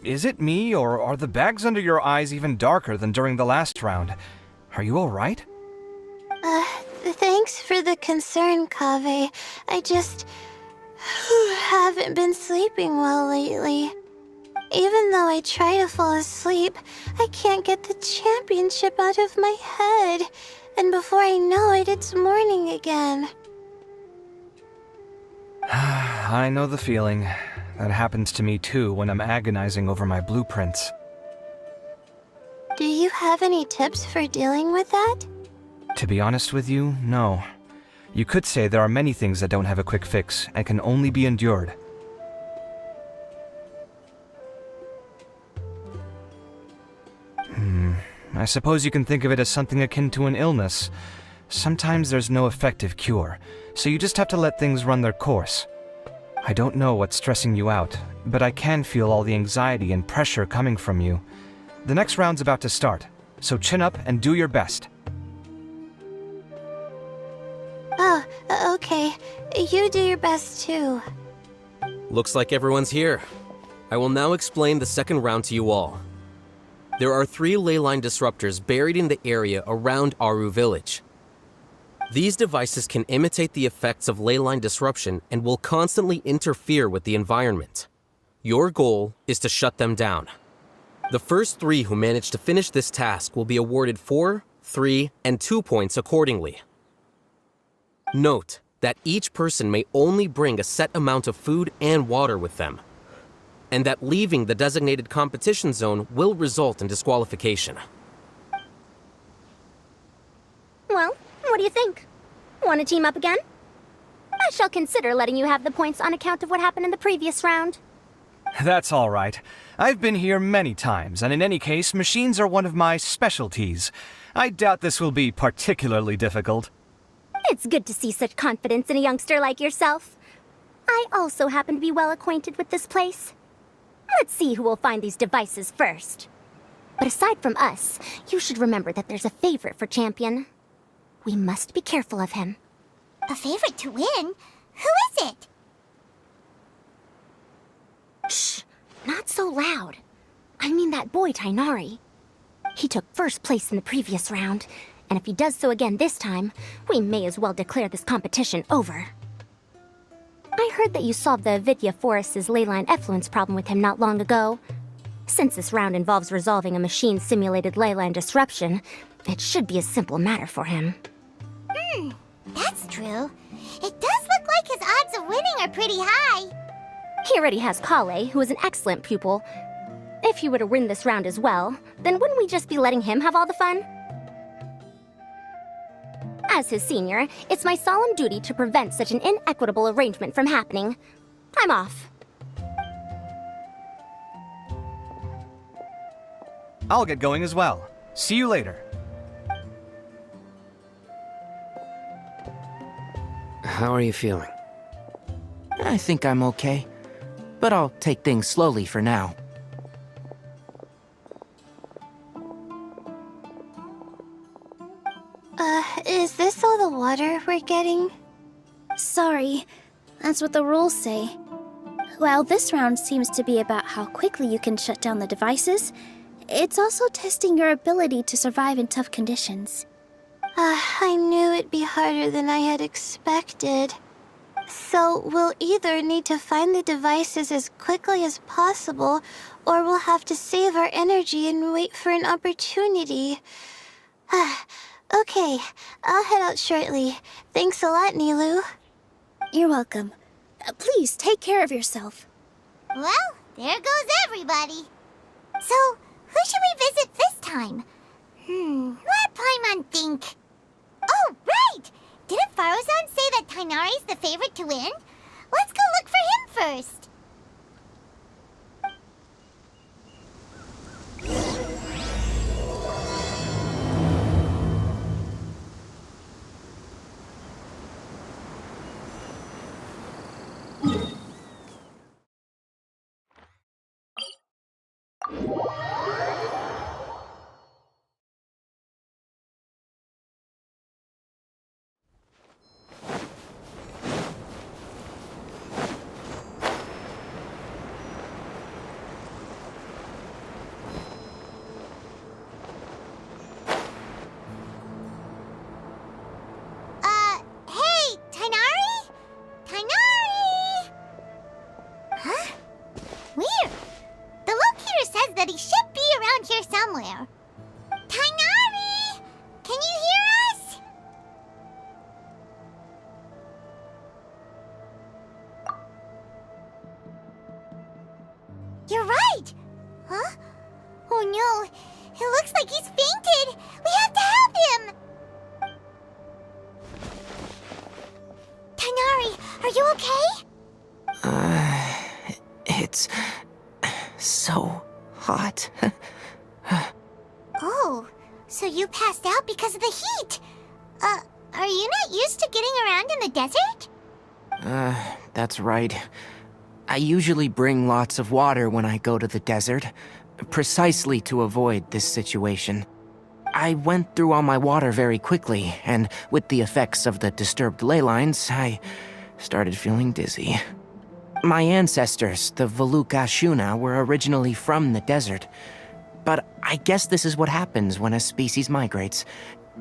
Is it me, or are the bags under your eyes even darker than during the last round? Are you alright? Thanks for the concern, Kaveh. I just haven't been sleeping well lately. Even though I try to fall asleep, I can't get the championship out of my head. And before I know it, it's morning again. I know the feeling. That happens to me too when I'm agonizing over my blueprints. Do you have any tips for dealing with that? To be honest with you, no. You could say there are many things that don't have a quick fix and can only be endured. I suppose you can think of it as something akin to an illness. Sometimes there's no effective cure, so you just have to let things run their course. I don't know what's stressing you out, but I can feel all the anxiety and pressure coming from you. The next round's about to start, so chin up and do your best. Oh, okay. You do your best too. Looks like everyone's here. I will now explain the second round to you all. There are 3 ley line disruptors buried in the area around Aru village. These devices can imitate the effects of ley line disruption and will constantly interfere with the environment. Your goal is to shut them down. The first 3 who manage to finish this task will be awarded 4, 3, and 2 points accordingly. Note that each person may only bring a set amount of food and water with them, and that leaving the designated competition zone will result in disqualification. Well, what do you think? Want to team up again? I shall consider letting you have the points on account of what happened in the previous round. That's all right. I've been here many times, and in any case, machines are one of my specialties. I doubt this will be particularly difficult. It's good to see such confidence in a youngster like yourself. I also happen to be well acquainted with this place. Let's see who will find these devices first. But aside from us, you should remember that there's a favorite for champion. We must be careful of him. A favorite to win? Who is it? Shh! Not so loud. I mean that boy, Tainari. He took first place in the previous round, and if he does so again this time, we may as well declare this competition over. I heard that you solved the Avidya Forest's leyline effluence problem with him not long ago. Since this round involves resolving a machine-simulated leyline disruption, it should be a simple matter for him. That's true. It does look like his odds of winning are pretty high. He already has Kale, who is an excellent pupil. If he were to win this round as well, then wouldn't we just be letting him have all the fun? As his senior, it's my solemn duty to prevent such an inequitable arrangement from happening. I'm off. I'll get going as well. See you later. How are you feeling? I think I'm okay, but I'll take things slowly for now. Is this all the water we're getting? Sorry, that's what the rules say. While this round seems to be about how quickly you can shut down the devices, it's also testing your ability to survive in tough conditions. I knew it'd be harder than I had expected. So we'll either need to find the devices as quickly as possible, or we'll have to save our energy and wait for an opportunity. Okay, I'll head out shortly. Thanks a lot, Nilu. You're welcome. Please take care of yourself. Well, there goes everybody. So, who should we visit this time? Let Paimon think. Oh, right! Didn't Farozan say that Tainari's the favorite to win? Let's go look for him first. passed out because of the heat. Are you not used to getting around in the desert? That's right. I usually bring lots of water when I go to the desert, precisely to avoid this situation. I went through all my water very quickly, and with the effects of the disturbed ley lines, I started feeling dizzy. My ancestors, the Volukashuna, were originally from the desert. But I guess this is what happens when a species migrates.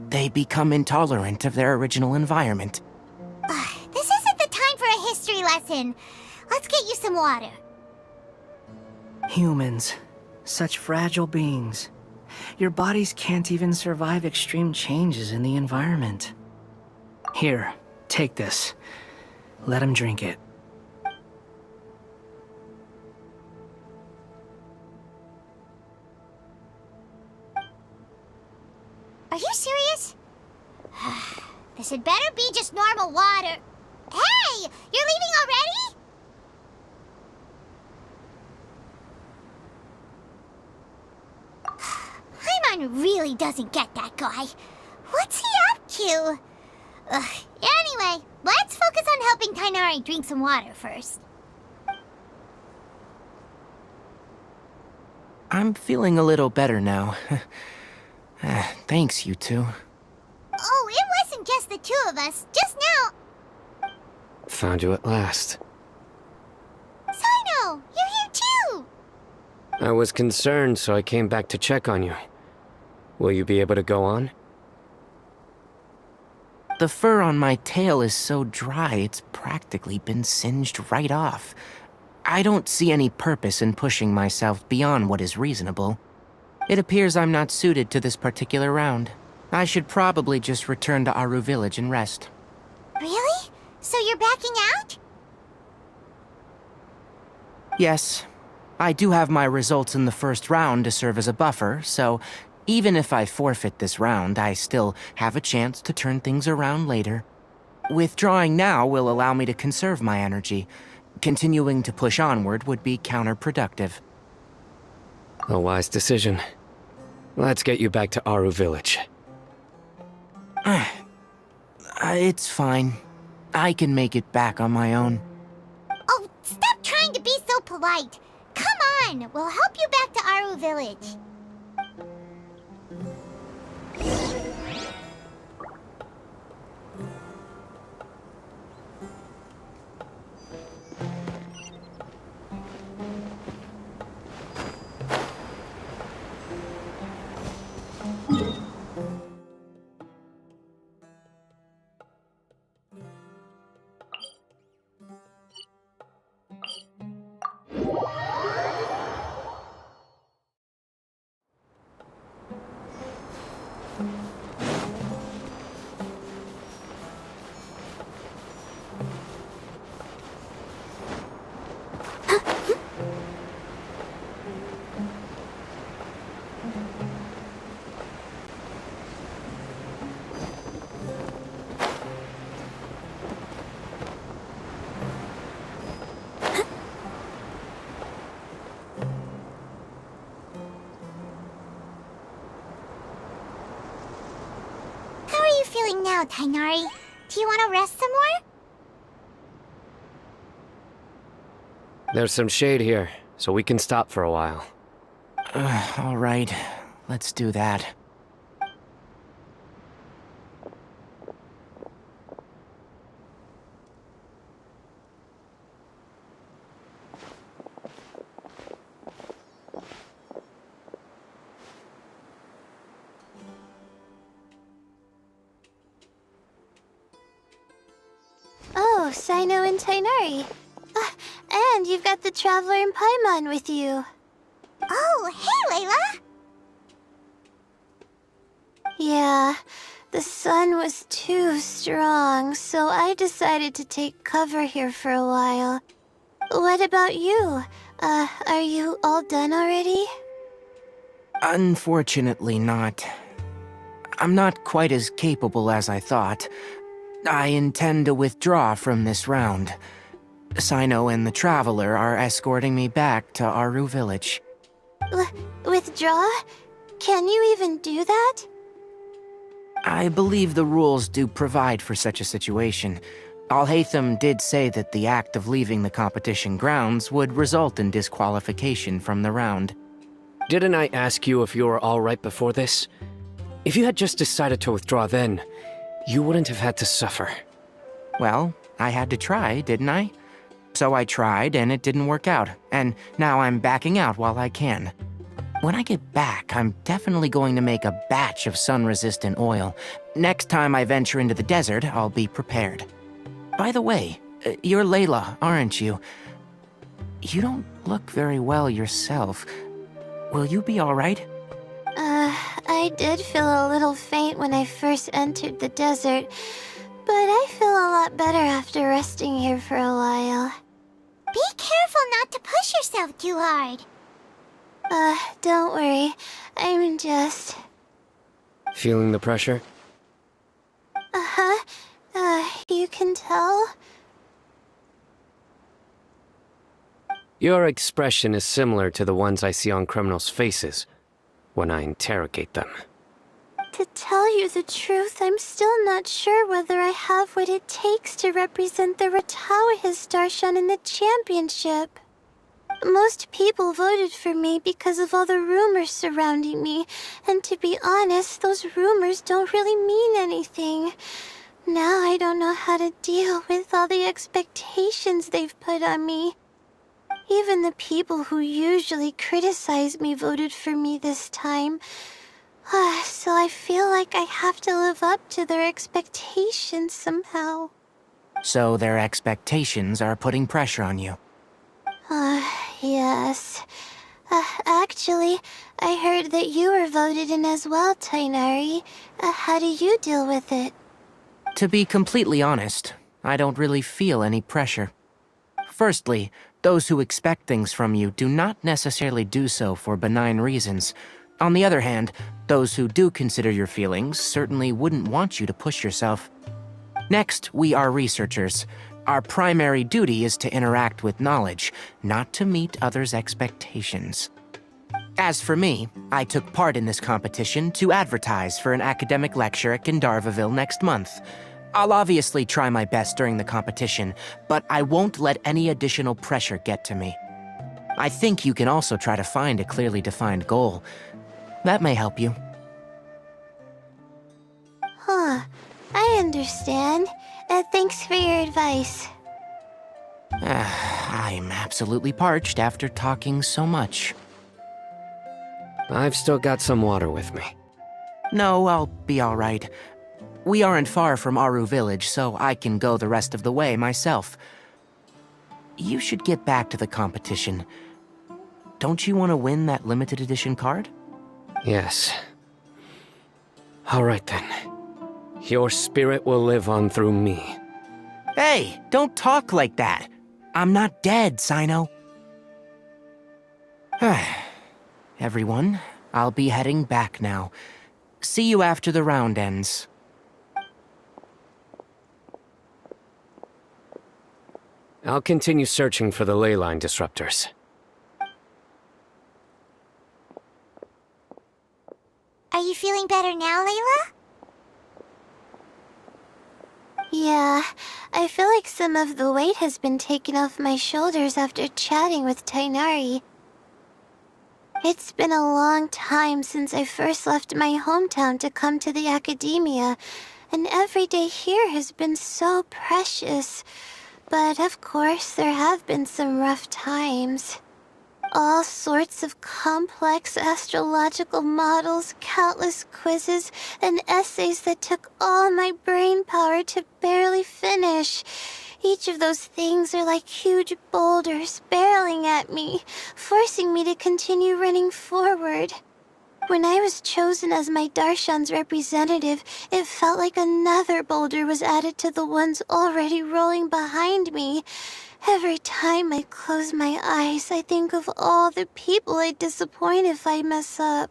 They become intolerant of their original environment. This isn't the time for a history lesson. Let's get you some water. Humans. Such fragile beings. Your bodies can't even survive extreme changes in the environment. Here, take this. Let him drink it. Are you serious? This had better be just normal water. Hey! You're leaving already? Paimon really doesn't get that guy. What's he up to? Anyway, let's focus on helping Tighnari drink some water first. I'm feeling a little better now. Thanks, you two. Oh, it wasn't just the two of us. Just now. Found you at last. Sino, you're here too. I was concerned, so I came back to check on you. Will you be able to go on? The fur on my tail is so dry, it's practically been singed right off. I don't see any purpose in pushing myself beyond what is reasonable. It appears I'm not suited to this particular round. I should probably just return to Aru village and rest. Really? So you're backing out? Yes. I do have my results in the first round to serve as a buffer, so even if I forfeit this round, I still have a chance to turn things around later. Withdrawing now will allow me to conserve my energy. Continuing to push onward would be counterproductive. A wise decision. Let's get you back to Aru village. It's fine. I can make it back on my own. Oh, stop trying to be so polite. Come on, we'll help you back to Aru village. Feeling now, Tighnari? Do you want to rest some more? There's some shade here, so we can stop for a while. All right, let's do that. Oh, Sino and Tighnari. And you've got the Traveler and Paimon with you. Oh, hey, Layla! Yeah, the sun was too strong, so I decided to take cover here for a while. What about you? Are you all done already? Unfortunately not. I'm not quite as capable as I thought. I intend to withdraw from this round. Sino and the Traveler are escorting me back to Aru village. Withdraw? Can you even do that? I believe the rules do provide for such a situation. Al-Haytham did say that the act of leaving the competition grounds would result in disqualification from the round. Didn't I ask you if you were all right before this? If you had just decided to withdraw then, you wouldn't have had to suffer. Well, I had to try, didn't I? So I tried, and it didn't work out, and now I'm backing out while I can. When I get back, I'm definitely going to make a batch of sun-resistant oil. Next time I venture into the desert, I'll be prepared. By the way, you're Layla, aren't you? You don't look very well yourself. Will you be all right? I did feel a little faint when I first entered the desert, but I feel a lot better after resting here for a while. Be careful not to push yourself too hard. Don't worry. I'm just... Feeling the pressure? You can tell? Your expression is similar to the ones I see on criminals' faces when I interrogate them. To tell you the truth, I'm still not sure whether I have what it takes to represent the Ratawahis Darshan in the championship. Most people voted for me because of all the rumors surrounding me, and to be honest, those rumors don't really mean anything. Now I don't know how to deal with all the expectations they've put on me. Even the people who usually criticize me voted for me this time. So I feel like I have to live up to their expectations somehow. So their expectations are putting pressure on you. Yes. Actually, I heard that you were voted in as well, Tainari. How do you deal with it? To be completely honest, I don't really feel any pressure. Firstly, those who expect things from you do not necessarily do so for benign reasons. On the other hand, those who do consider your feelings certainly wouldn't want you to push yourself. Next, we are researchers. Our primary duty is to interact with knowledge, not to meet others' expectations. As for me, I took part in this competition to advertise for an academic lecture at Gandharvaville next month. I'll obviously try my best during the competition, but I won't let any additional pressure get to me. I think you can also try to find a clearly defined goal. That may help you. I understand. Thanks for your advice. I'm absolutely parched after talking so much. I've still got some water with me. No, I'll be all right. We aren't far from Aru village, so I can go the rest of the way myself. You should get back to the competition. Don't you want to win that limited edition card? Yes. All right then. Your spirit will live on through me. Hey, don't talk like that. I'm not dead, Sino. Everyone, I'll be heading back now. See you after the round ends. I'll continue searching for the ley line disruptors. Are you feeling better now, Layla? Yeah, I feel like some of the weight has been taken off my shoulders after chatting with Tainari. It's been a long time since I first left my hometown to come to the Akademiya, and every day here has been so precious. But of course, there have been some rough times. All sorts of complex astrological models, countless quizzes, and essays that took all my brain power to barely finish. Each of those things are like huge boulders barreling at me, forcing me to continue running forward. When I was chosen as my Darshan's representative, it felt like another boulder was added to the ones already rolling behind me. Every time I close my eyes, I think of all the people I'd disappoint if I mess up.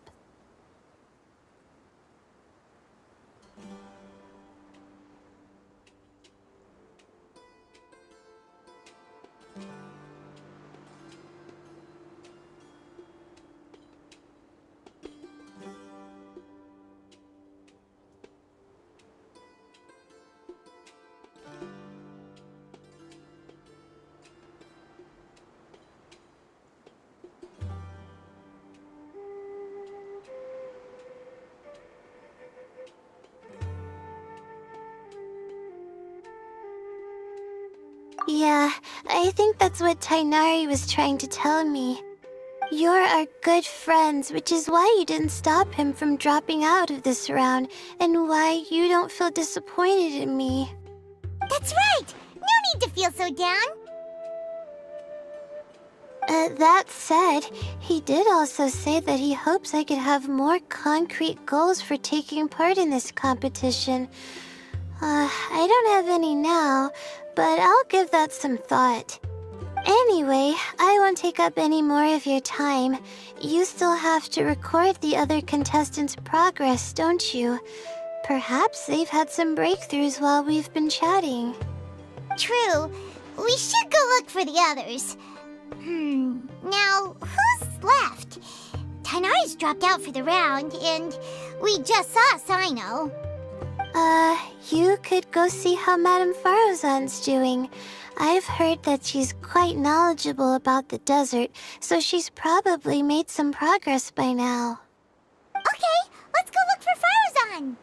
Yeah, I think that's what Tainari was trying to tell me. You're our good friends, which is why you didn't stop him from dropping out of this round, and why you don't feel disappointed in me. That's right! No need to feel so down! That said, he did also say that he hopes I could have more concrete goals for taking part in this competition. I don't have any now, but I'll give that some thought. Anyway, I won't take up any more of your time. You still have to record the other contestants' progress, don't you? Perhaps they've had some breakthroughs while we've been chatting. True. We should go look for the others. Now, who's left? Tainari's dropped out for the round, and we just saw Sino. You could go see how Madame Farozan's doing. I've heard that she's quite knowledgeable about the desert, so she's probably made some progress by now. Okay, let's go look for Farozan!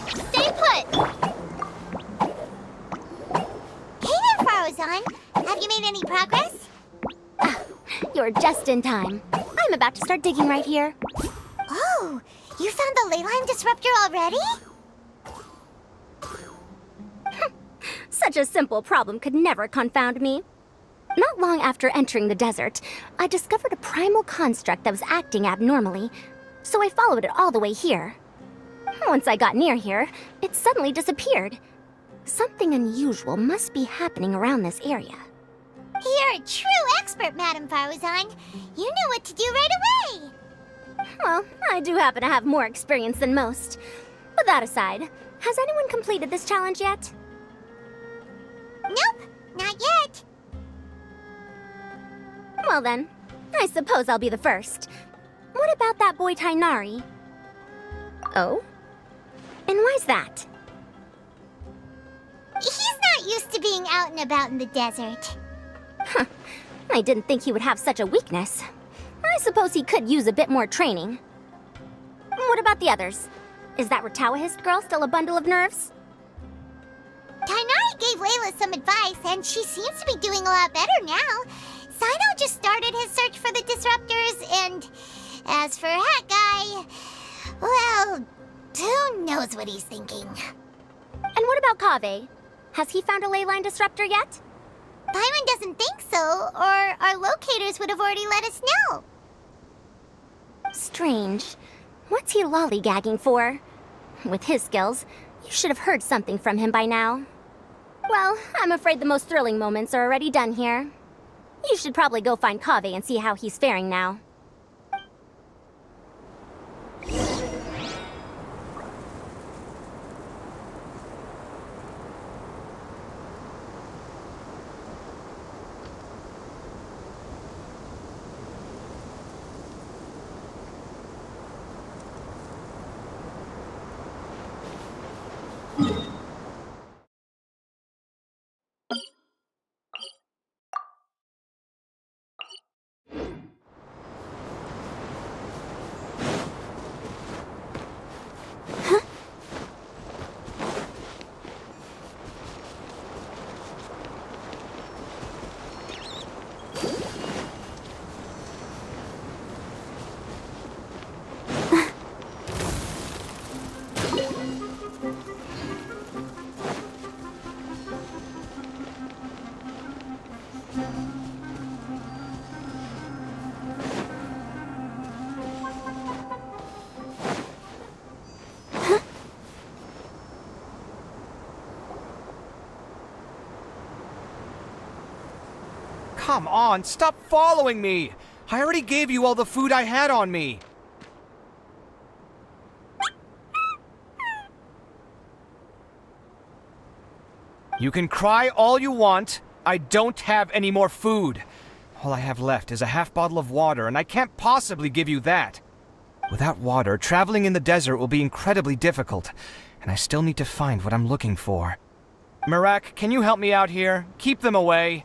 Stay put! Hey there, Farozan. Have you made any progress? You're just in time. I'm about to start digging right here. Oh, you found the leyline disruptor already? Such a simple problem could never confound me. Not long after entering the desert, I discovered a primal construct that was acting abnormally, so I followed it all the way here. Once I got near here, it suddenly disappeared. Something unusual must be happening around this area. You're a true expert, Madame Farozan. You knew what to do right away. Well, I do happen to have more experience than most. But that aside, has anyone completed this challenge yet? Nope, not yet. Well then, I suppose I'll be the first. What about that boy Tainari? Oh? And why's that? He's not used to being out and about in the desert. I didn't think he would have such a weakness. I suppose he could use a bit more training. What about the others? Is that Ratawahist girl still a bundle of nerves? Tainari gave Layla some advice, and she seems to be doing a lot better now. Sino just started his search for the disruptors, and as for Hat Guy, well, who knows what he's thinking. And what about Kaveh? Has he found a leyline disruptor yet? Byron doesn't think so, or our locators would have already let us know. Strange. What's he lollygagging for? With his skills, you should have heard something from him by now. Well, I'm afraid the most thrilling moments are already done here. You should probably go find Kaveh and see how he's faring now. Come on, stop following me! I already gave you all the food I had on me! You can cry all you want. I don't have any more food. All I have left is a half bottle of water, and I can't possibly give you that. Without water, traveling in the desert will be incredibly difficult, and I still need to find what I'm looking for. Merac, can you help me out here? Keep them away.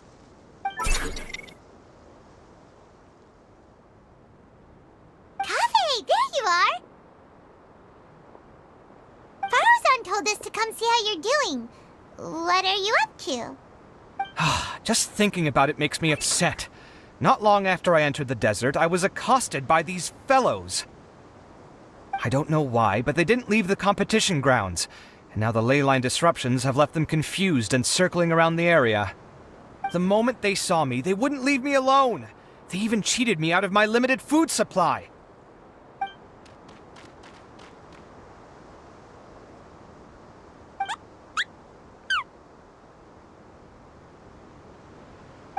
Kaveh, there you are! Farozan told us to come see how you're doing. What are you up to? Just thinking about it makes me upset. Not long after I entered the desert, I was accosted by these fellows. I don't know why, but they didn't leave the competition grounds, and now the ley line disruptions have left them confused and circling around the area. The moment they saw me, they wouldn't leave me alone. They even cheated me out of my limited food supply.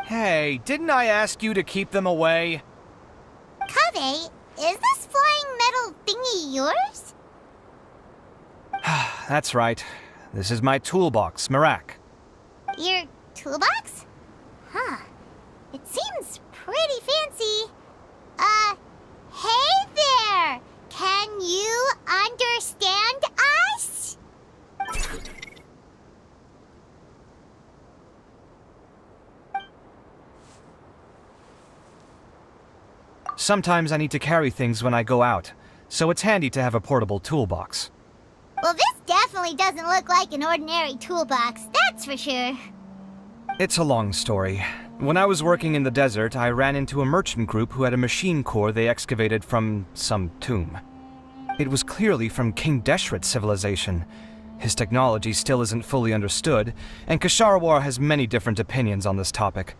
Hey, didn't I ask you to keep them away? Kaveh, is this flying metal thingy yours? That's right. This is my toolbox, Merac. Your toolbox? Huh. It seems pretty fancy. Hey there! Can you understand us? Sometimes I need to carry things when I go out, so it's handy to have a portable toolbox. Well, this definitely doesn't look like an ordinary toolbox, that's for sure. It's a long story. When I was working in the desert, I ran into a merchant group who had a machine core they excavated from some tomb. It was clearly from King Deshret's civilization. His technology still isn't fully understood, and Kasharawar has many different opinions on this topic.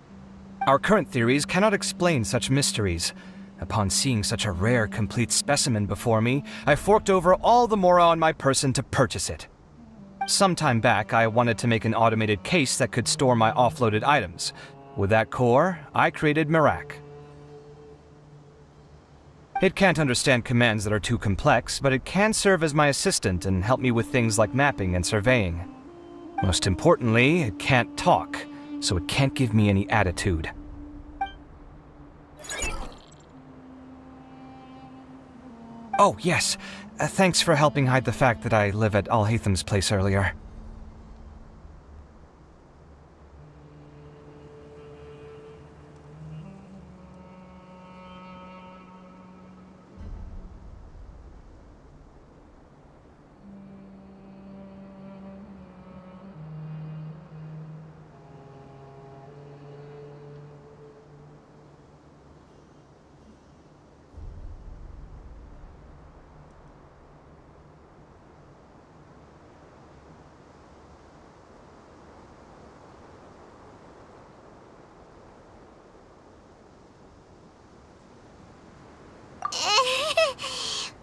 Our current theories cannot explain such mysteries. Upon seeing such a rare, complete specimen before me, I forked over all the mora on my person to purchase it. Some time back, I wanted to make an automated case that could store my offloaded items. With that core, I created Merac. It can't understand commands that are too complex, but it can serve as my assistant and help me with things like mapping and surveying. Most importantly, it can't talk, so it can't give me any attitude. Oh, yes. Thanks for helping hide the fact that I live at Al-Haytham's place earlier.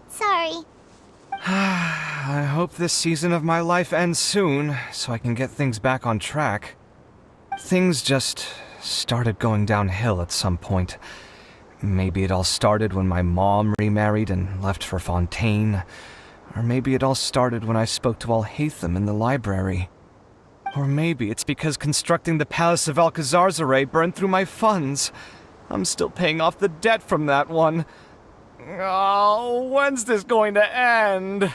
Sorry. I hope this season of my life ends soon, so I can get things back on track. Things just started going downhill at some point. Maybe it all started when my mom remarried and left for Fontaine. Or maybe it all started when I spoke to Al-Haytham in the library. Or maybe it's because constructing the Palace of Alcazarzaray burned through my funds. I'm still paying off the debt from that one. Oh, when's this going to end?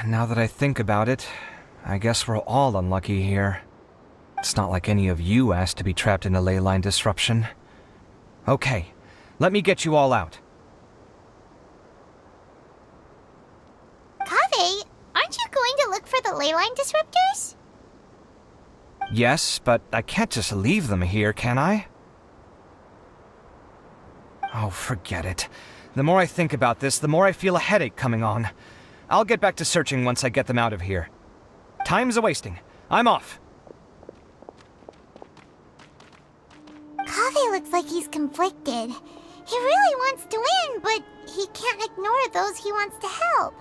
Now that I think about it, I guess we're all unlucky here. It's not like any of you asked to be trapped in a ley line disruption. Okay, let me get you all out. Kaveh, aren't you going to look for the ley line disruptors? Yes, but I can't just leave them here, can I? Oh, forget it. The more I think about this, the more I feel a headache coming on. I'll get back to searching once I get them out of here. Time's a-wasting. I'm off. Kaveh looks like he's conflicted. He really wants to win, but he can't ignore those he wants to help.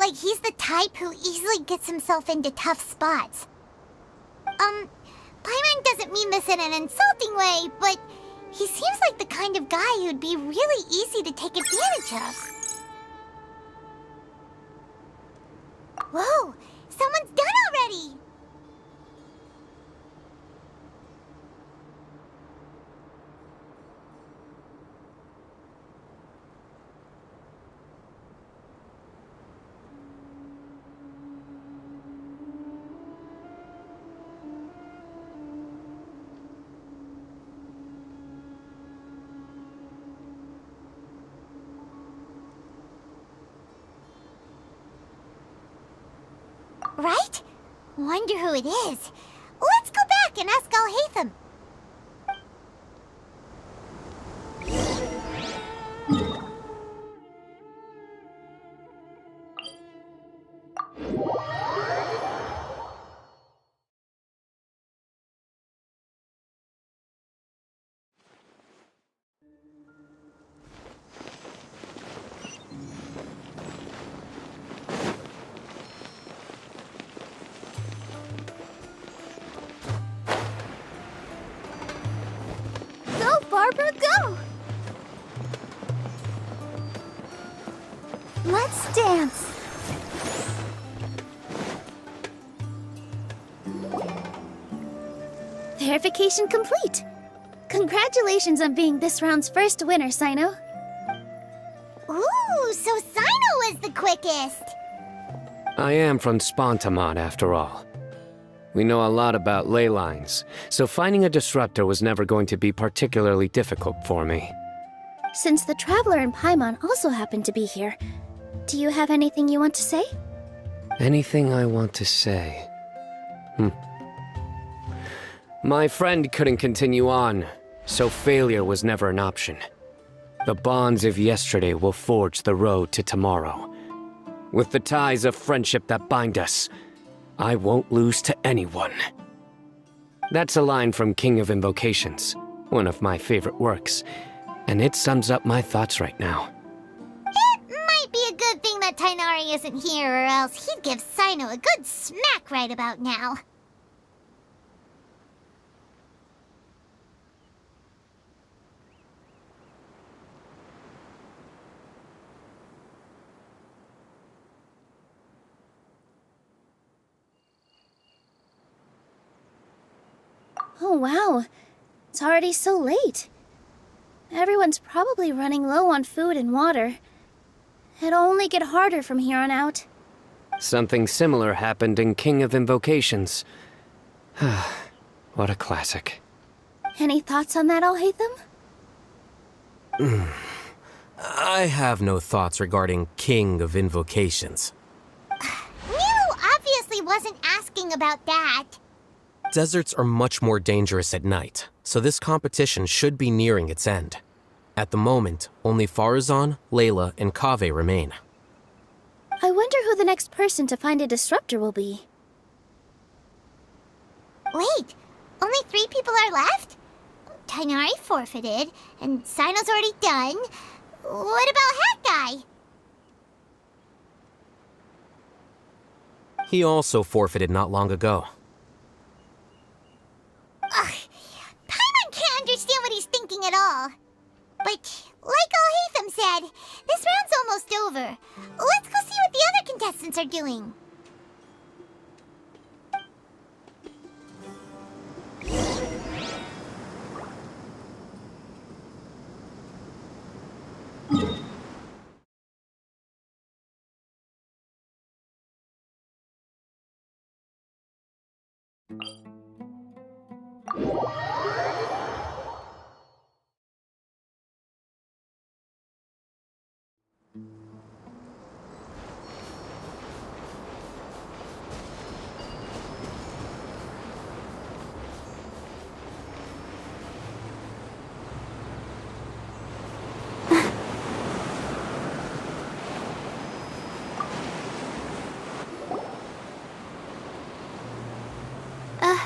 like he's the type who easily gets himself into tough spots. Paimon doesn't mean this in an insulting way, but he seems like the kind of guy who'd be really easy to take advantage of. Whoa! Someone's done already! Right? Wonder who it is. Let's go back and ask Al-Haytham. Barbara, go! Let's dance! Verification complete! Congratulations on being this round's first winner, Sino. Ooh, so Sino was the quickest! I am from Spontamod, after all. We know a lot about ley lines, so finding a disruptor was never going to be particularly difficult for me. Since the Traveler and Paimon also happen to be here, do you have anything you want to say? Anything I want to say? My friend couldn't continue on, so failure was never an option. The bonds of yesterday will forge the road to tomorrow. With the ties of friendship that bind us, I won't lose to anyone. That's a line from King of Invocations, one of my favorite works, and it sums up my thoughts right now. It might be a good thing that Tighnari isn't here, or else he'd give Sino a good smack right about now. Oh wow, it's already so late. Everyone's probably running low on food and water. It'll only get harder from here on out. Something similar happened in King of Invocations. What a classic. Any thoughts on that, Al-Haytham? I have no thoughts regarding King of Invocations. Nilo obviously wasn't asking about that. Deserts are much more dangerous at night, so this competition should be nearing its end. At the moment, only Farazan, Layla, and Kaveh remain. I wonder who the next person to find a disruptor will be. Wait, only 3 people are left? Tighnari forfeited, and Sino's already done. What about Hat Guy? He also forfeited not long ago. Ugh, Paimon can't understand what he's thinking at all. But, like Al-Haytham said, this round's almost over. Let's go see what the other contestants are doing.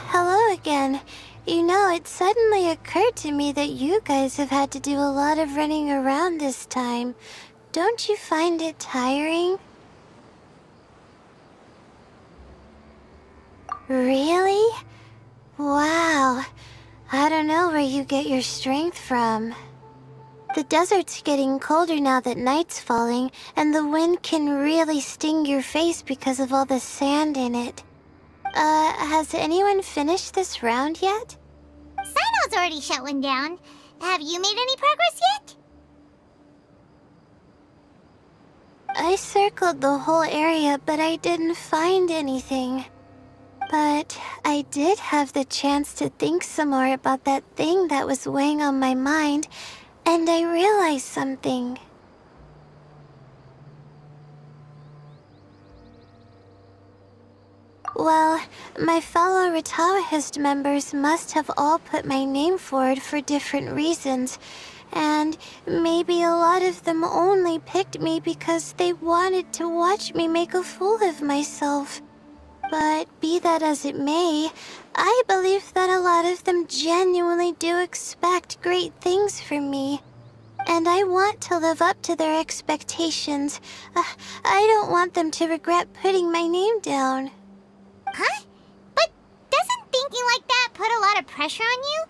Hello again. You know, it suddenly occurred to me that you guys have had to do a lot of running around this time. Don't you find it tiring? Really? Wow. I don't know where you get your strength from. The desert's getting colder now that night's falling, and the wind can really sting your face because of all the sand in it. Has anyone finished this round yet? Sino's already shut one down. Have you made any progress yet? I circled the whole area, but I didn't find anything. But I did have the chance to think some more about that thing that was weighing on my mind, and I realized something. Well, my fellow Retawahist members must have all put my name forward for different reasons, and maybe a lot of them only picked me because they wanted to watch me make a fool of myself. But be that as it may, I believe that a lot of them genuinely do expect great things from me. And I want to live up to their expectations. I don't want them to regret putting my name down. Huh? But doesn't thinking like that put a lot of pressure on you?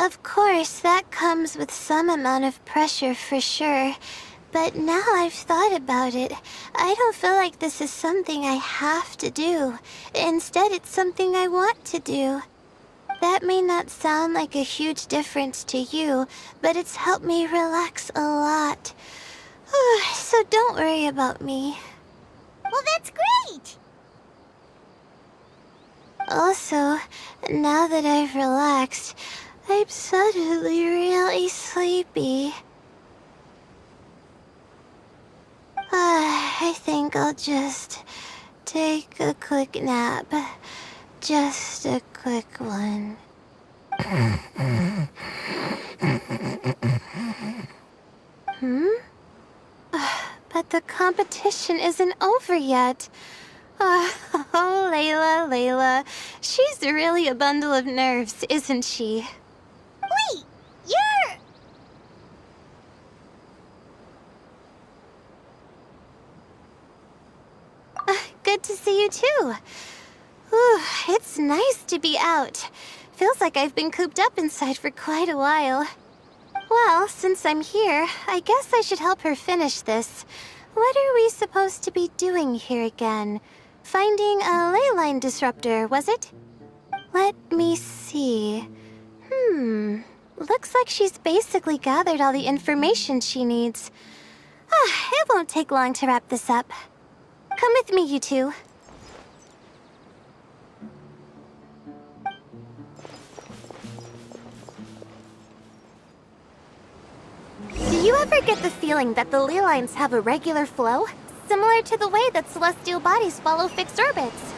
Of course, that comes with some amount of pressure for sure. But now I've thought about it, I don't feel like this is something I have to do. Instead, it's something I want to do. That may not sound like a huge difference to you, but it's helped me relax a lot. So don't worry about me. Well, that's great! Also, now that I've relaxed, I'm suddenly really sleepy. I think I'll just take a quick nap. Just a quick one. But the competition isn't over yet. Oh, Layla. She's really a bundle of nerves, isn't she? Wait, you're... Good to see you too. Ooh, it's nice to be out. Feels like I've been cooped up inside for quite a while. Well, since I'm here, I guess I should help her finish this. What are we supposed to be doing here again? Finding a ley line disruptor, was it? Let me see. Looks like she's basically gathered all the information she needs. It won't take long to wrap this up. Come with me, you two. Do you ever get the feeling that the ley lines have a regular flow? Similar to the way that celestial bodies follow fixed orbits.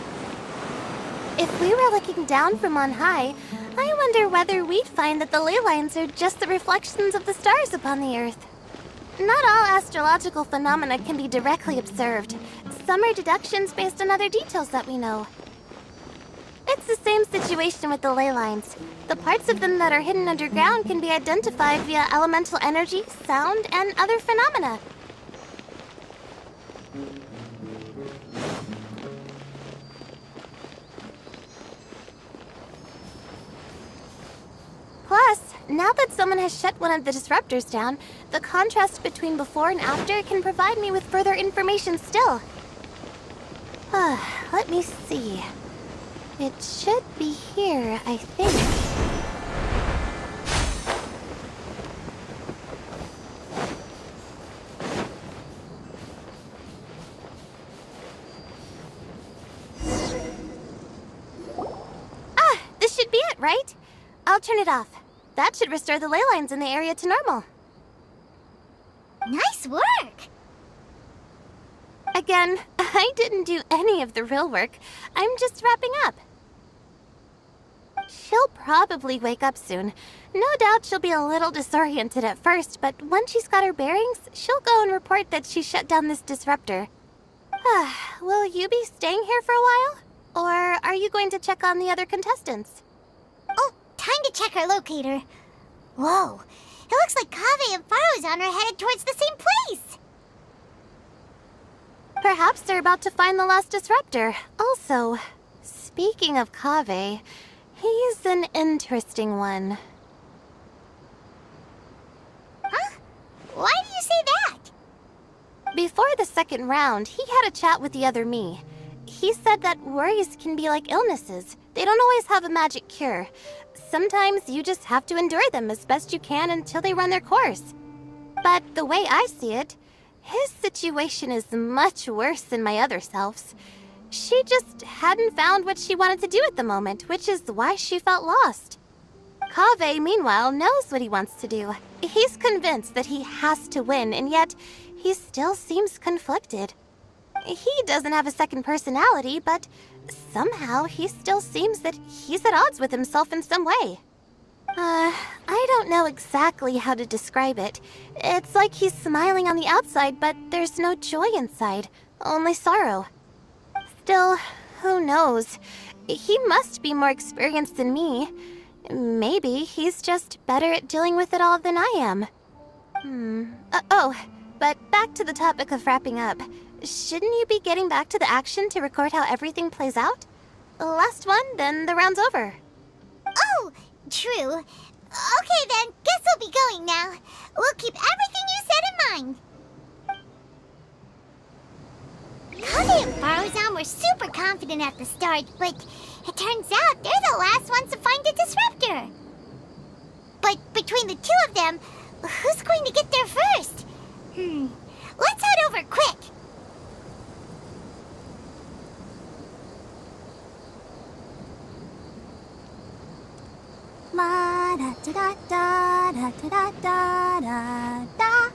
If we were looking down from on high, I wonder whether we'd find that the ley lines are just the reflections of the stars upon the Earth. Not all astrological phenomena can be directly observed. Some are deductions based on other details that we know. It's the same situation with the ley lines. The parts of them that are hidden underground can be identified via elemental energy, sound, and other phenomena. Plus, now that someone has shut one of the disruptors down, the contrast between before and after can provide me with further information still. Let me see. It should be here, I think. This should be it, right? I'll turn it off. That should restore the ley lines in the area to normal. Nice work! Again, I didn't do any of the real work. I'm just wrapping up. She'll probably wake up soon. No doubt she'll be a little disoriented at first, but once she's got her bearings, she'll go and report that she shut down this disruptor. Will you be staying here for a while? Or are you going to check on the other contestants? Oh, time to check our locator. Whoa, it looks like Kaveh and Farozan are headed towards the same place. Perhaps they're about to find the last disruptor. Also, speaking of Kaveh, he's an interesting one. Huh? Why do you say that? Before the second round, he had a chat with the other me. He said that worries can be like illnesses. They don't always have a magic cure. Sometimes you just have to endure them as best you can until they run their course. But the way I see it, his situation is much worse than my other self's. She just hadn't found what she wanted to do at the moment, which is why she felt lost. Kaveh, meanwhile, knows what he wants to do. He's convinced that he has to win, and yet he still seems conflicted. He doesn't have a second personality, but somehow he still seems that he's at odds with himself in some way. I don't know exactly how to describe it. It's like he's smiling on the outside, but there's no joy inside, only sorrow. Still, who knows? He must be more experienced than me. Maybe he's just better at dealing with it all than I am. But back to the topic of wrapping up. Shouldn't you be getting back to the action to record how everything plays out? Last one, then the round's over. Oh, true. Okay then, guess we'll be going now. We'll keep everything you said in mind. Kaveh and Faruzan were super confident at the start, but it turns out they're the last ones to find a disruptor. But between the two of them, who's going to get there first? Let's head over quick. La da da da da da da da da.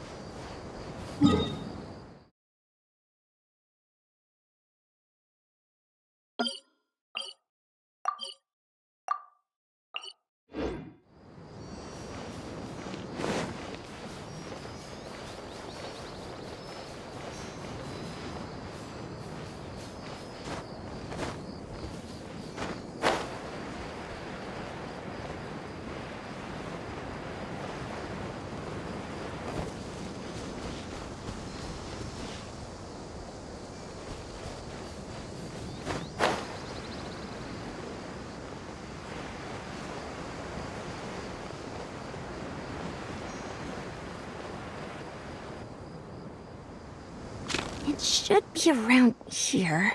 It should be around here.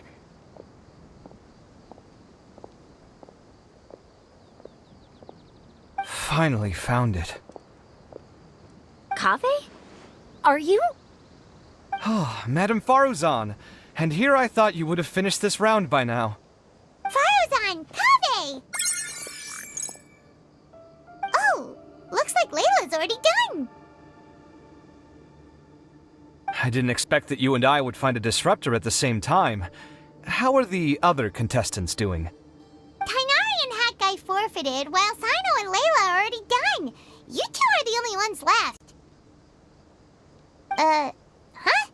Finally found it. Kaveh? Are you? Oh, Madame Faruzan. And here I thought you would have finished this round by now. Faruzan, Kaveh! Oh, looks like Layla's already done. I didn't expect that you and I would find a disruptor at the same time. How are the other contestants doing? Tainari and Hat Guy forfeited, while Sino and Layla are already done. You two are the only ones left. Huh?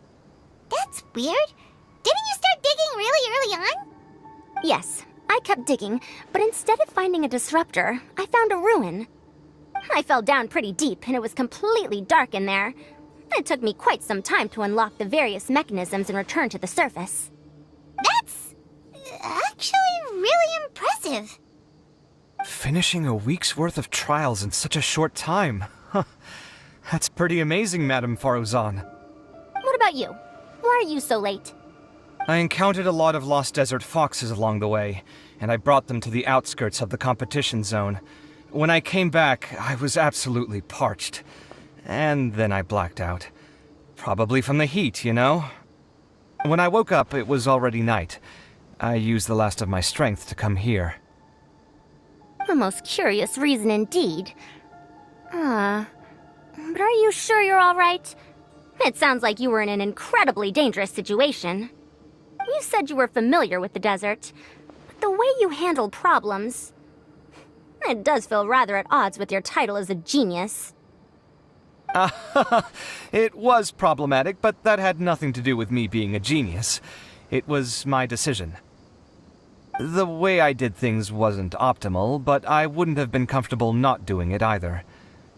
That's weird. Didn't you start digging really early on? Yes, I kept digging, but instead of finding a disruptor, I found a ruin. I fell down pretty deep, and it was completely dark in there. It took me quite some time to unlock the various mechanisms and return to the surface. That's actually really impressive. Finishing a week's worth of trials in such a short time. Huh. That's pretty amazing, Madame Faruzan. What about you? Why are you so late? I encountered a lot of lost desert foxes along the way, and I brought them to the outskirts of the competition zone. When I came back, I was absolutely parched. And then I blacked out. Probably from the heat, you know? When I woke up, it was already night. I used the last of my strength to come here. A most curious reason indeed. But are you sure you're all right? It sounds like you were in an incredibly dangerous situation. You said you were familiar with the desert, but the way you handled problems... It does feel rather at odds with your title as a genius. It was problematic, but that had nothing to do with me being a genius. It was my decision. The way I did things wasn't optimal, but I wouldn't have been comfortable not doing it either.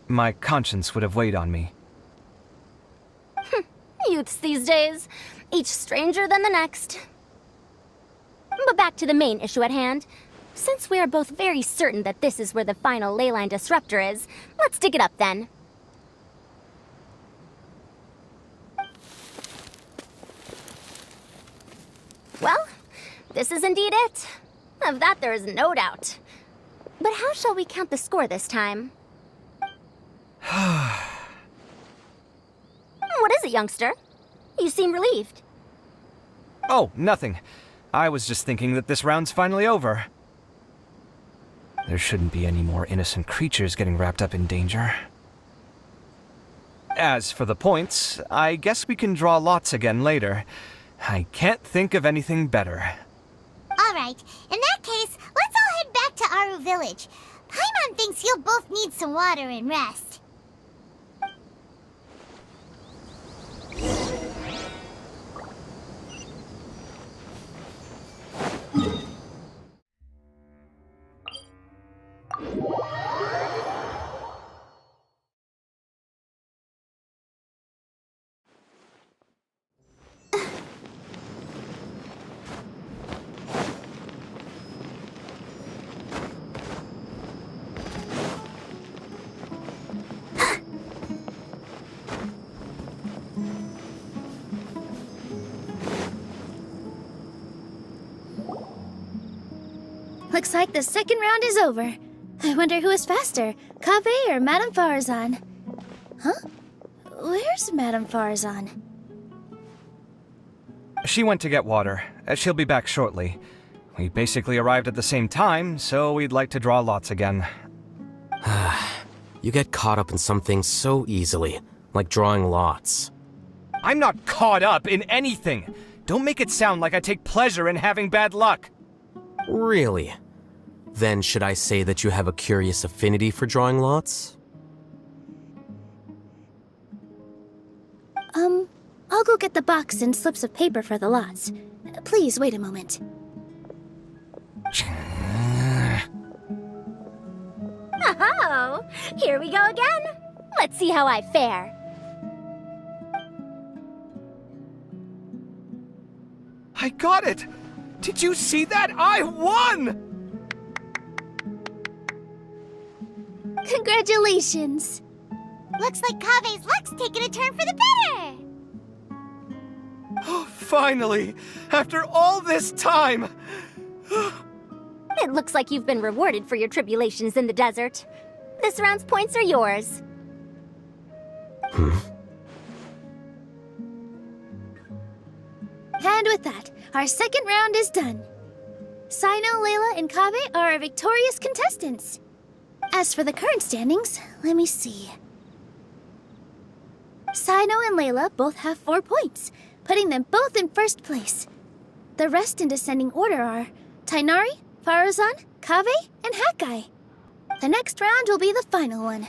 My conscience would have weighed on me. You youths these days. Each stranger than the next. But back to the main issue at hand. Since we are both very certain that this is where the final leyline disruptor is, let's dig it up then. Well, this is indeed it. Of that there is no doubt. But how shall we count the score this time? What is it, youngster? You seem relieved. Oh, nothing. I was just thinking that this round's finally over. There shouldn't be any more innocent creatures getting wrapped up in danger. As for the points, I guess we can draw lots again later. I can't think of anything better. Alright, in that case, let's all head back to Aru Village. Paimon thinks you'll both need some water and rest. Looks like the second round is over. I wonder who is faster, Kaveh or Madame Farazan? Huh? Where's Madame Farazan? She went to get water. She'll be back shortly. We basically arrived at the same time, so we'd like to draw lots again. You get caught up in some things so easily, like drawing lots. I'm not caught up in anything! Don't make it sound like I take pleasure in having bad luck! Really? Then should I say that you have a curious affinity for drawing lots? I'll go get the box and slips of paper for the lots. Please wait a moment. Oh, here we go again. Let's see how I fare. I got it! Did you see that? I won! Congratulations! Looks like Kaveh's luck's taking a turn for the better! Oh, finally! After all this time! It looks like you've been rewarded for your tribulations in the desert. This round's points are yours. And with that, our second round is done. Sino, Layla, and Kaveh are our victorious contestants. As for the current standings, let me see. Sino and Layla both have 4 points, putting them both in first place. The rest in descending order are Tighnari, Farazan, Kaveh, and Hakai. The next round will be the final one.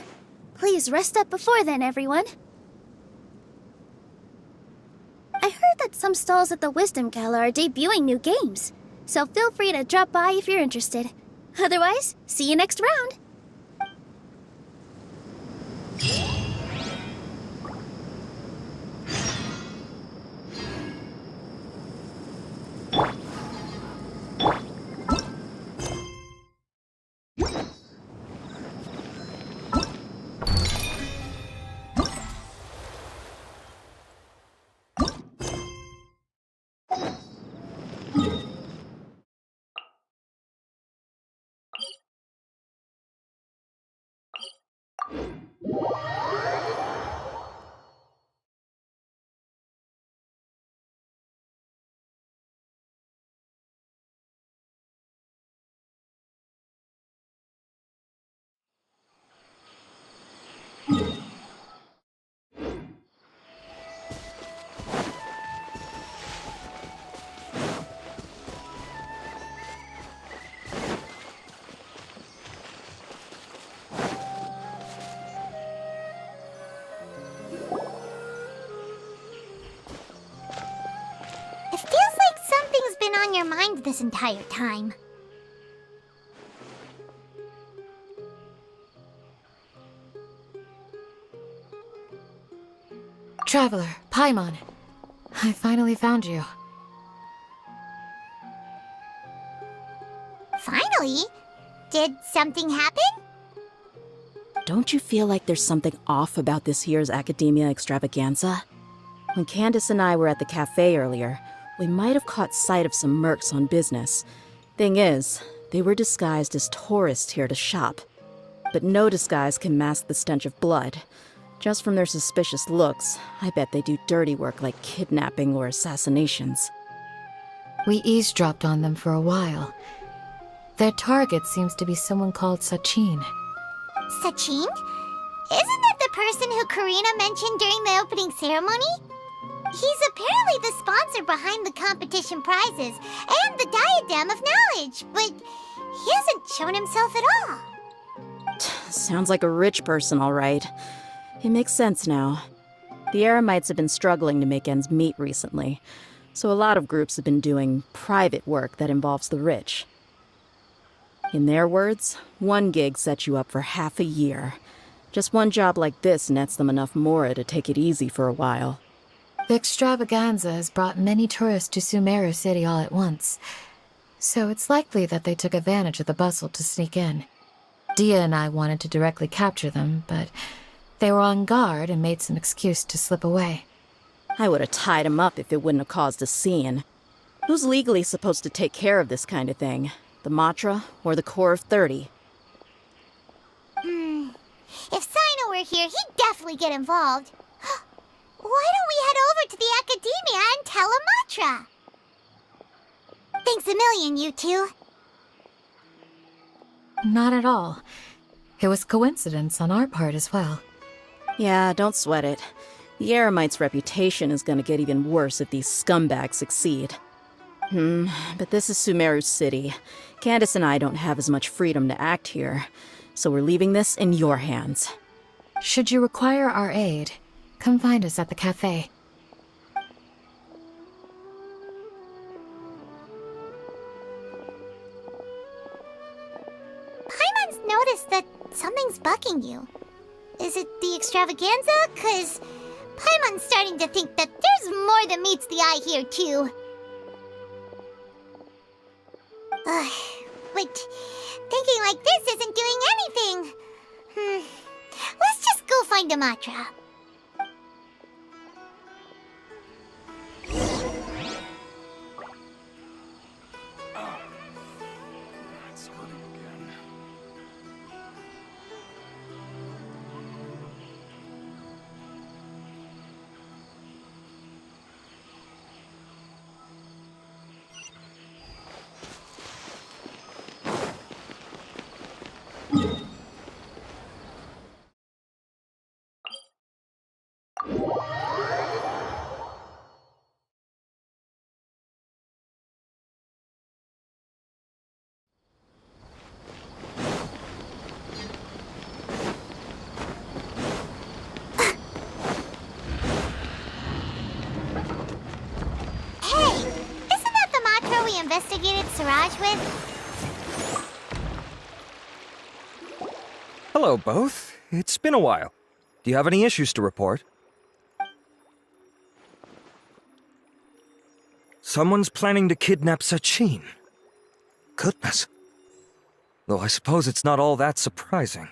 Please rest up before then, everyone. I heard that some stalls at the Wisdom Gala are debuting new games, so feel free to drop by if you're interested. Otherwise, see you next round! It feels like something's been on your mind this entire time. Traveler, Paimon, I finally found you. Finally? Did something happen? Don't you feel like there's something off about this year's Academia Extravaganza? When Candace and I were at the cafe earlier, we might have caught sight of some mercs on business. Thing is, they were disguised as tourists here to shop. But no disguise can mask the stench of blood. Just from their suspicious looks, I bet they do dirty work like kidnapping or assassinations. We eavesdropped on them for a while. Their target seems to be someone called Sachin. Sachin? Isn't that the person who Karina mentioned during the opening ceremony? He's apparently the sponsor behind the competition prizes and the diadem of knowledge, but he hasn't shown himself at all. Sounds like a rich person, all right. It makes sense now. The Eremites have been struggling to make ends meet recently, so a lot of groups have been doing private work that involves the rich. In their words, one gig sets you up for half a year. Just one job like this nets them enough mora to take it easy for a while. The extravaganza has brought many tourists to Sumeru City all at once, so it's likely that they took advantage of the bustle to sneak in. Dia and I wanted to directly capture them, but they were on guard and made some excuse to slip away. I would have tied him up if it wouldn't have caused a scene. Who's legally supposed to take care of this kind of thing? The Matra or the Corps of 30? If Sino were here, he'd definitely get involved. Why don't we head over to the Academia and tell Amatra? Thanks a million, you two. Not at all. It was coincidence on our part as well. Yeah, don't sweat it. The Eremites' reputation is gonna get even worse if these scumbags succeed. But this is Sumeru City. Candace and I don't have as much freedom to act here, so we're leaving this in your hands. Should you require our aid, come find us at the cafe. Paimon's noticed that something's bugging you. Is it the extravaganza? 'Cause Paimon's starting to think that there's more than meets the eye here, too. But thinking like this isn't doing anything. Let's just go find Amatra. Investigated Siraj with? Hello, both. It's been a while. Do you have any issues to report? Someone's planning to kidnap Sachin. Goodness. Though I suppose it's not all that surprising.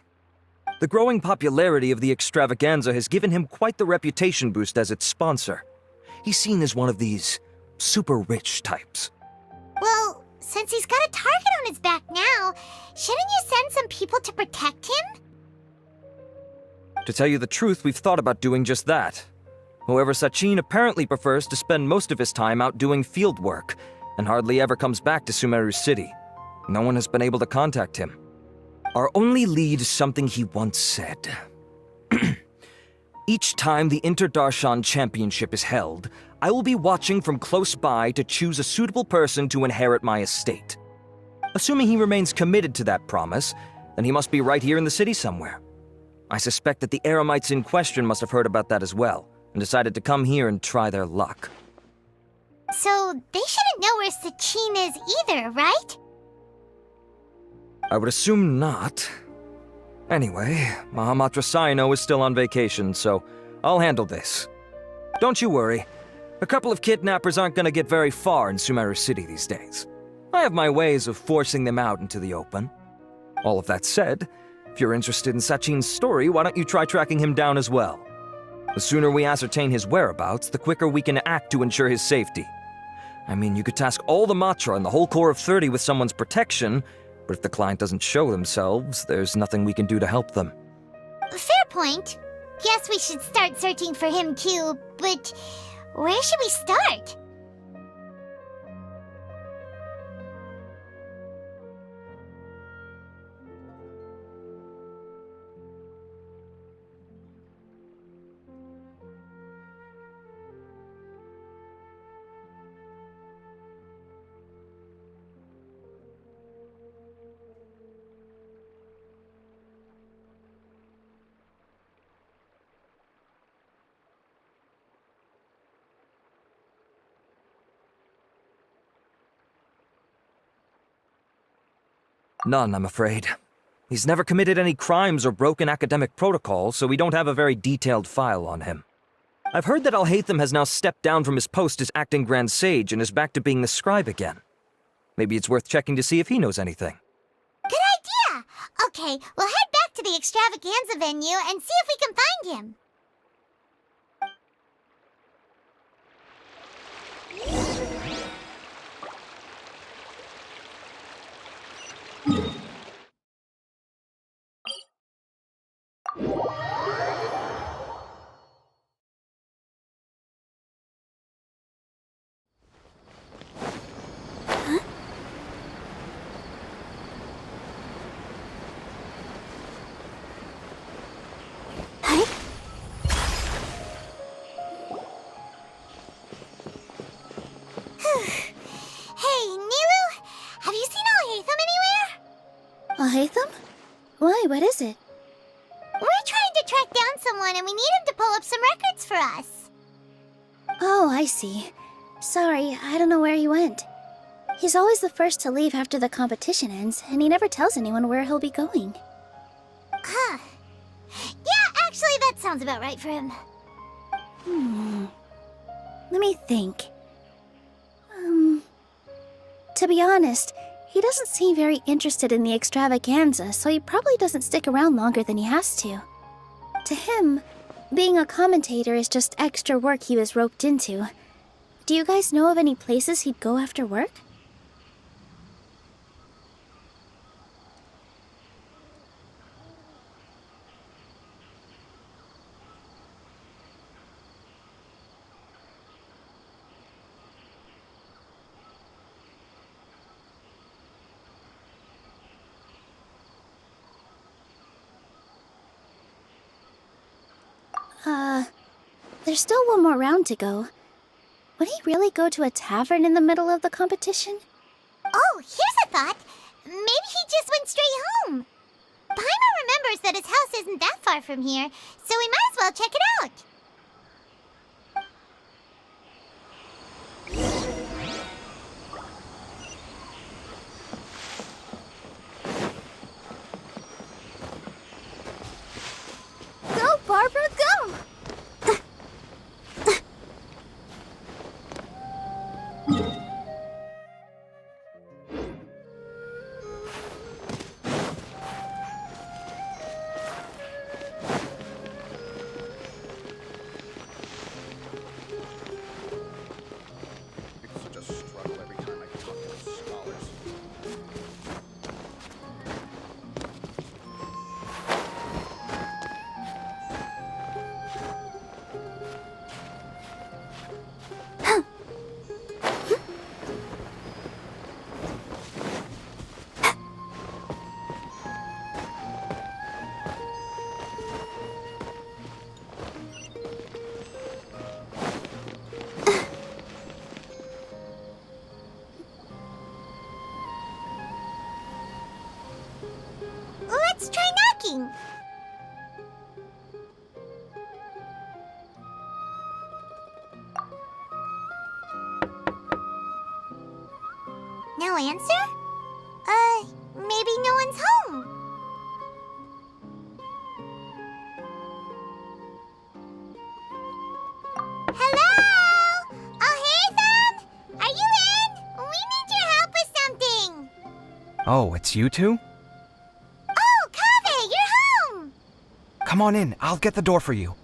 The growing popularity of the extravaganza has given him quite the reputation boost as its sponsor. He's seen as one of these super rich types. Well, since he's got a target on his back now, shouldn't you send some people to protect him? To tell you the truth, we've thought about doing just that. However, Sachin apparently prefers to spend most of his time out doing field work, and hardly ever comes back to Sumeru City. No one has been able to contact him. Our only lead is something he once said. Each time the Inter Darshan Championship is held, I will be watching from close by to choose a suitable person to inherit my estate. Assuming he remains committed to that promise, then he must be right here in the city somewhere. I suspect that the Eremites in question must have heard about that as well, and decided to come here and try their luck. So they shouldn't know where Sachin is either, right? I would assume not. Anyway, Mahamatra Saino is still on vacation, so I'll handle this. Don't you worry. A couple of kidnappers aren't gonna get very far in Sumeru City these days. I have my ways of forcing them out into the open. All of that said, if you're interested in Sachin's story, why don't you try tracking him down as well? The sooner we ascertain his whereabouts, the quicker we can act to ensure his safety. I mean, you could task all the Matra and the whole Corps of 30 with someone's protection, but if the client doesn't show themselves, there's nothing we can do to help them. Fair point. Guess we should start searching for him too, but where should we start? None, I'm afraid. He's never committed any crimes or broken academic protocol, so we don't have a very detailed file on him. I've heard that Alhaitham has now stepped down from his post as acting Grand Sage and is back to being the scribe again. Maybe it's worth checking to see if he knows anything. Good idea! Okay, we'll head back to the Extravaganza venue and see if we can find him. Alhaitham? Why, what is it? We're trying to track down someone and we need him to pull up some records for us. Oh, I see. Sorry, I don't know where he went. He's always the first to leave after the competition ends, and he never tells anyone where he'll be going. Huh. Yeah, actually, that sounds about right for him. Let me think. To be honest, he doesn't seem very interested in the extravaganza, so he probably doesn't stick around longer than he has to. To him, being a commentator is just extra work he was roped into. Do you guys know of any places he'd go after work? There's still one more round to go. Would he really go to a tavern in the middle of the competition? Oh, here's a thought. Maybe he just went straight home. Paimon remembers that his house isn't that far from here, so we might as well check it out. Go, Barbara, go! Let's try knocking. No answer? Maybe no one's home. Hello? Oh, it's you two? Oh, Kaveh, you're home! Come on in, I'll get the door for you.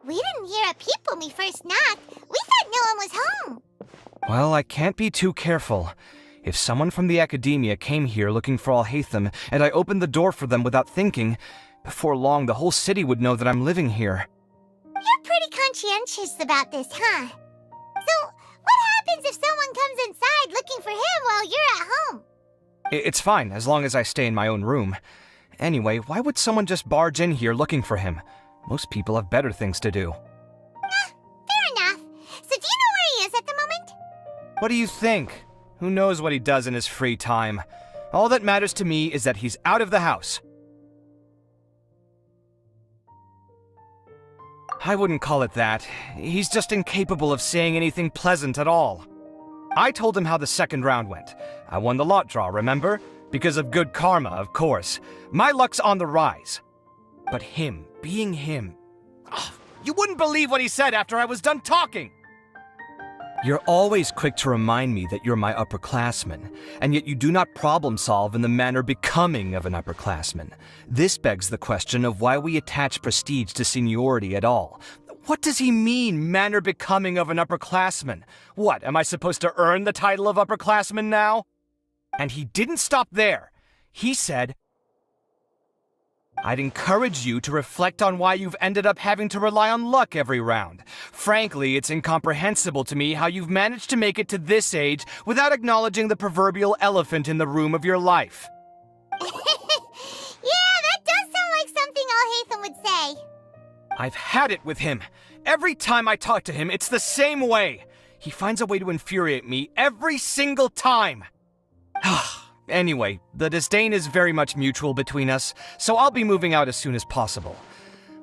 We didn't hear a peep when we first knocked. We thought no one was home. Well, I can't be too careful. If someone from the Akademiya came here looking for Alhaitham, and I opened the door for them without thinking, before long the whole city would know that I'm living here. You're pretty conscientious about this, huh? So, what happens if someone comes inside looking for him while you're at home? It's fine, as long as I stay in my own room. Anyway, why would someone just barge in here looking for him? Most people have better things to do. Fair enough. So do you know where he is at the moment? What do you think? Who knows what he does in his free time? All that matters to me is that he's out of the house. I wouldn't call it that. He's just incapable of saying anything pleasant at all. I told him how the second round went. I won the lot draw, remember? Because of good karma, of course. My luck's on the rise. But him, being him... you wouldn't believe what he said after I was done talking! You're always quick to remind me that you're my upperclassman, and yet you do not problem solve in the manner becoming of an upperclassman. This begs the question of why we attach prestige to seniority at all. What does he mean, manner becoming of an upperclassman? What, am I supposed to earn the title of upperclassman now? And he didn't stop there. He said, I'd encourage you to reflect on why you've ended up having to rely on luck every round. Frankly, it's incomprehensible to me how you've managed to make it to this age without acknowledging the proverbial elephant in the room of your life. Yeah, that does sound like something Alhaitham would say. I've had it with him. Every time I talk to him, it's the same way. He finds a way to infuriate me every single time. Anyway, the disdain is very much mutual between us, so I'll be moving out as soon as possible.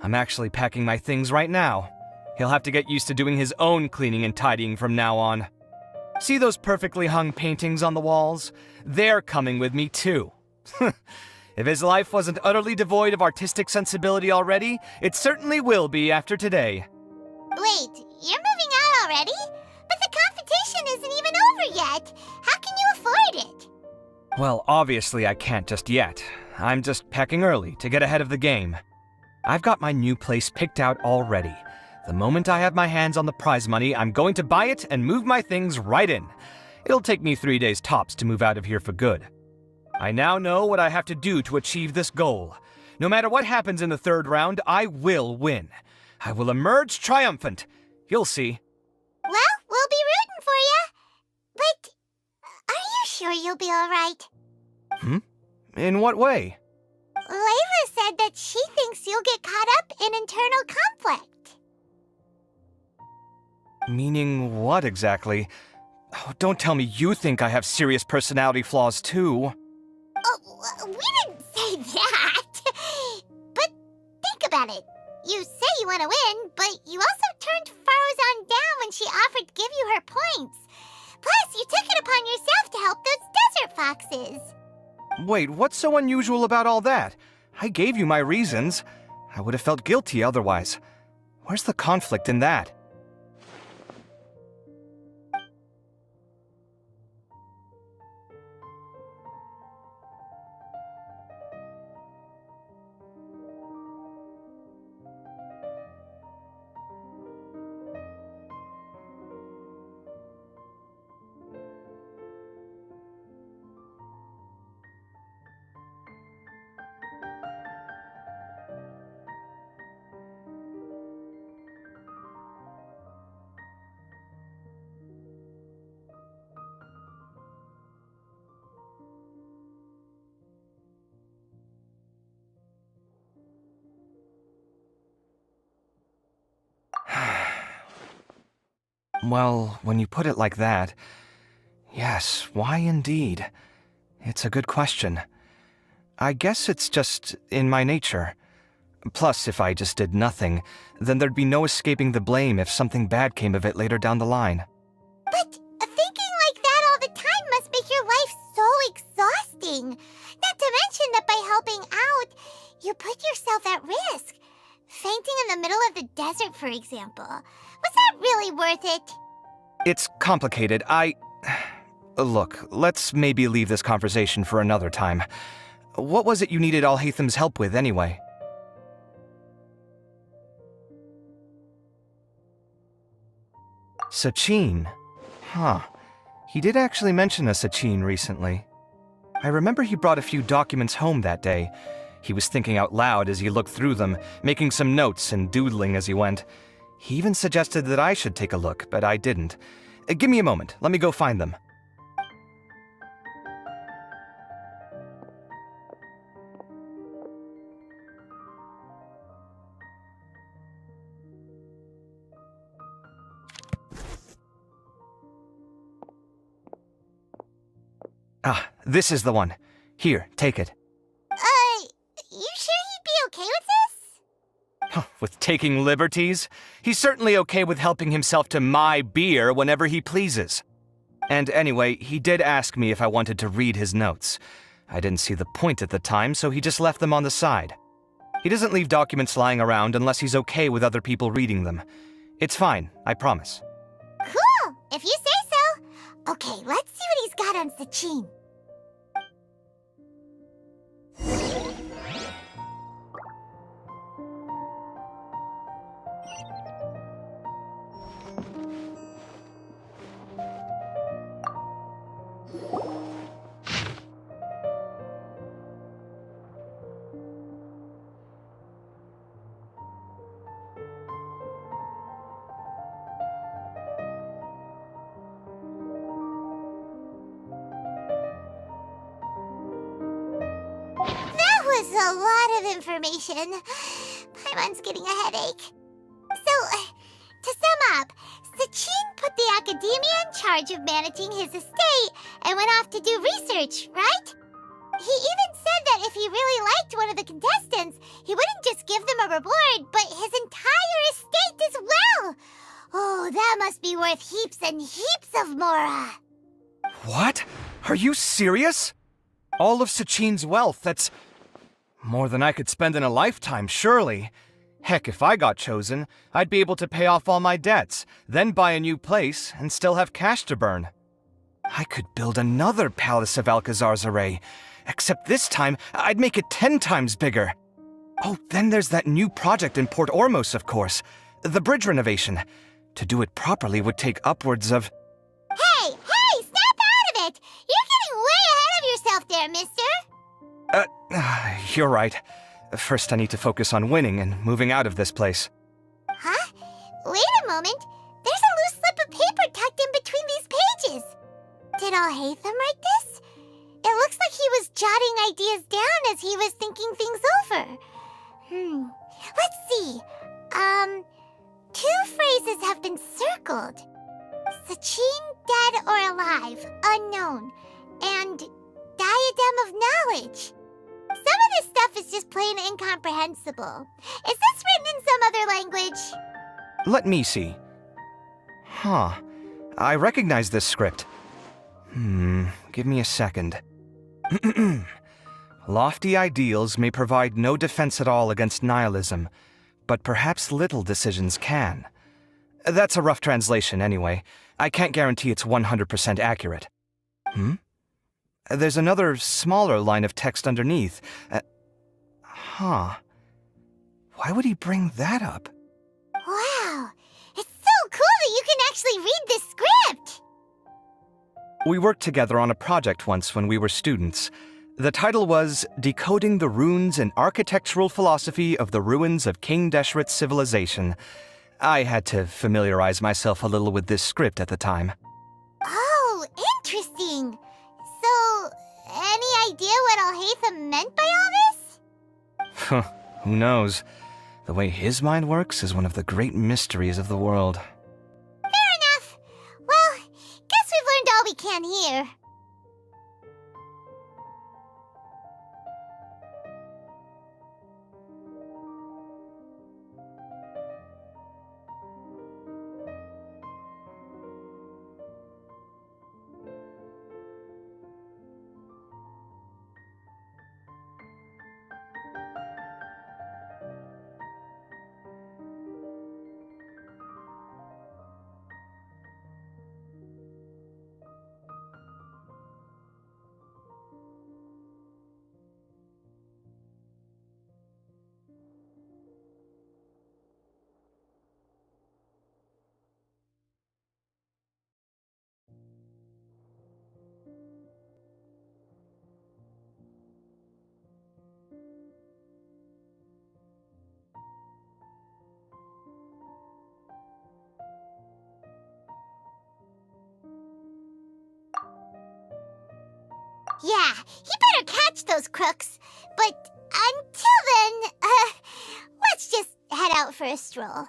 I'm actually packing my things right now. He'll have to get used to doing his own cleaning and tidying from now on. See those perfectly hung paintings on the walls? They're coming with me too. If his life wasn't utterly devoid of artistic sensibility already, it certainly will be after today. Wait, you're moving out already? But the competition isn't even over yet. How can you afford it? Well, obviously I can't just yet. I'm just packing early to get ahead of the game. I've got my new place picked out already. The moment I have my hands on the prize money, I'm going to buy it and move my things right in. It'll take me 3 days tops to move out of here for good. I now know what I have to do to achieve this goal. No matter what happens in the third round, I will win. I will emerge triumphant. You'll see. Well, we'll be rooting for you. But are you sure you'll be all right? In what way? Layla said that she thinks you'll get caught up in internal conflict. Meaning what exactly? Oh, don't tell me you think I have serious personality flaws too. Oh, we didn't say that. But think about it. You say you want to win, but you also turned Farozan down when she offered to give you her points. Plus, you took it upon yourself to help those desert foxes. Wait, what's so unusual about all that? I gave you my reasons. I would have felt guilty otherwise. Where's the conflict in that? Well, when you put it like that, yes, why indeed? It's a good question. I guess it's just in my nature. Plus, if I just did nothing, then there'd be no escaping the blame if something bad came of it later down the line. But thinking like exhausting. Not to mention that by helping out, you put yourself at risk. Fainting in the middle of the desert, for example. Was that really worth it? It's complicated. Look, let's maybe leave this conversation for another time. What was it you needed Alhaitham's help with, anyway? Sachin? Huh. He did actually mention a Sachin recently. I remember he brought a few documents home that day. He was thinking out loud as he looked through them, making some notes and doodling as he went. He even suggested that I should take a look, but I didn't. Give me a moment. Let me go find them. Ah, this is the one. Here, take it. You sure he'd be okay with this? With taking liberties? He's certainly okay with helping himself to my beer whenever he pleases. And anyway, he did ask me if I wanted to read his notes. I didn't see the point at the time, so he just left them on the side. He doesn't leave documents lying around unless he's okay with other people reading them. It's fine, I promise. Cool, if you say so. Okay, let's see what he's got on Sachin. A lot of information. Paimon's getting a headache. So, to sum up, Sachin put the Akademiya in charge of managing his estate and went off to do research, right? He even said that if he really liked one of the contestants, he wouldn't just give them a reward, but his entire estate as well. Oh, that must be worth heaps and heaps of mora. What? Are you serious? All of Sachin's wealth, that's more than I could spend in a lifetime, surely. Heck, if I got chosen, I'd be able to pay off all my debts, then buy a new place, and still have cash to burn. I could build another Palace of Alcazar's array, except this time, I'd make it 10 times bigger. Oh, then there's that new project in Port Ormos, of course. The bridge renovation. To do it properly would take upwards of... Hey, snap out of it! You're getting way ahead of yourself there, mister! You're right. First I need to focus on winning and moving out of this place. Huh? Wait a moment. There's a loose slip of paper tucked in between these pages. Did Alhaitham write this? It looks like he was jotting ideas down as he was thinking things over. Let's see. 2 phrases have been circled. Sachin, dead or alive, unknown. And diadem of knowledge. Some of this stuff is just plain incomprehensible. Is this written in some other language? Let me see. Huh. I recognize this script. Give me a second. Lofty ideals may provide no defense at all against nihilism, but perhaps little decisions can. That's a rough translation anyway. I can't guarantee it's 100% accurate. There's another smaller line of text underneath. Why would he bring that up? Wow, it's so cool that you can actually read this script! We worked together on a project once when we were students. The title was Decoding the Runes and Architectural Philosophy of the Ruins of King Deshret's Civilization. I had to familiarize myself a little with this script at the time. Oh, interesting. So, any idea what Alhaitham meant by all this? Who knows? The way his mind works is one of the great mysteries of the world. Fair enough. Well, guess we've learned all we can here. Yeah, he better catch those crooks. But until then, let's just head out for a stroll.